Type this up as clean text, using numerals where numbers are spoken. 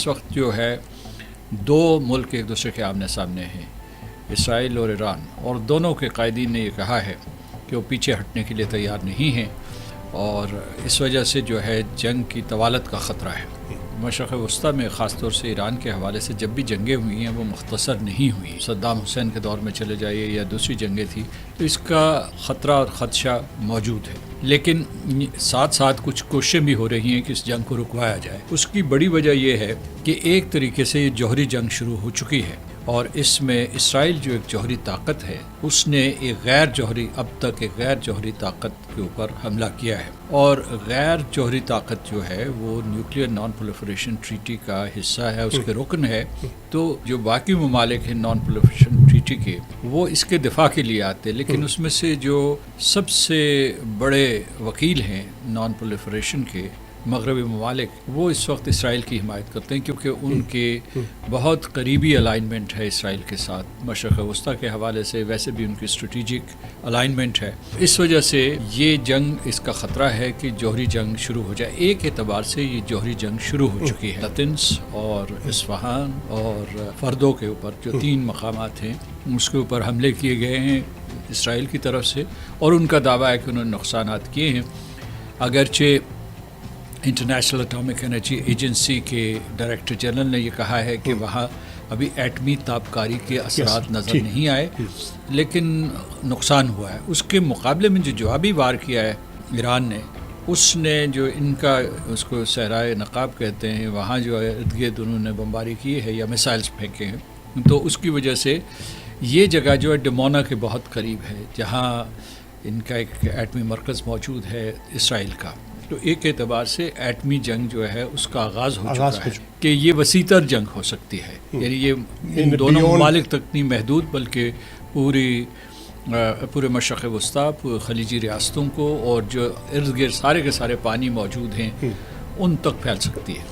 اس وقت جو ہے دو ملک ایک دوسرے کے آمنے سامنے ہیں، اسرائیل اور ایران، اور دونوں کے قائدین نے یہ کہا ہے کہ وہ پیچھے ہٹنے کے لیے تیار نہیں ہیں، اور اس وجہ سے جو ہے جنگ کی طوالت کا خطرہ ہے۔ مشرق وسطیٰ میں خاص طور سے ایران کے حوالے سے جب بھی جنگیں ہوئی ہیں وہ مختصر نہیں ہوئی، صدام حسین کے دور میں چلے جائیے یا دوسری جنگیں تھیں، تو اس کا خطرہ اور خدشہ موجود ہے، لیکن ساتھ ساتھ کچھ کوششیں بھی ہو رہی ہیں کہ اس جنگ کو رکوایا جائے۔ اس کی بڑی وجہ یہ ہے کہ ایک طریقے سے یہ جوہری جنگ شروع ہو چکی ہے، اور اس میں اسرائیل جو ایک جوہری طاقت ہے اس نے اب تک ایک غیر جوہری طاقت کے اوپر حملہ کیا ہے، اور غیر جوہری طاقت جو ہے وہ نیوکلیر نان پرولیفریشن ٹریٹی کا حصہ ہے، اس کے رکن ہے۔ تو جو باقی ممالک ہیں نان پرولیفریشن ٹریٹی کے، وہ اس کے دفاع کے لیے آتے ہیں، لیکن اس میں سے جو سب سے بڑے وکیل ہیں نان پرولیفریشن کے، مغربی ممالک، وہ اس وقت اسرائیل کی حمایت کرتے ہیں، کیونکہ ان کے بہت قریبی الائنمنٹ ہے اسرائیل کے ساتھ مشرق وسطیٰ کے حوالے سے، ویسے بھی ان کی اسٹریٹجک الائنمنٹ ہے۔ اس وجہ سے یہ جنگ، اس کا خطرہ ہے کہ جوہری جنگ شروع ہو جائے۔ ایک اعتبار سے یہ جوہری جنگ شروع ہو چکی ہے، لتنس اور اصفہان اور فردو کے اوپر جو 3 مقامات ہیں اس کے اوپر حملے کیے گئے ہیں اسرائیل کی طرف سے، اور ان کا دعویٰ ہے کہ انہوں نے نقصانات کیے ہیں، اگرچہ انٹرنیشنل اٹامک انرجی ایجنسی کے ڈائریکٹر جنرل نے یہ کہا ہے کہ وہاں ابھی ایٹمی تابکاری کے اثرات نظر نہیں آئے، لیکن نقصان ہوا ہے۔ اس کے مقابلے میں جو جوابی وار کیا ہے ایران نے، اس نے جو ان کا اس کو صحرائے نقاب کہتے ہیں، وہاں جو ہے ارد گرد انہوں نے بمباری کی ہے یا میسائلز پھینکے ہیں، تو اس کی وجہ سے یہ جگہ جو ہے ڈمونا کے بہت قریب ہے، جہاں ان کا ایک ایٹمی مرکز موجود ہے اسرائیل کا۔ تو ایک اعتبار سے ایٹمی جنگ جو ہے اس کا آغاز ہو چکا ہے کہ یہ وسیع تر جنگ ہو سکتی ہے، یعنی یہ ان دونوں ممالک تک نہیں محدود، بلکہ پورے مشرق وسطیٰ، خلیجی ریاستوں کو، اور جو ارد گرد سارے کے سارے پانی موجود ہیں ان تک پھیل سکتی ہے۔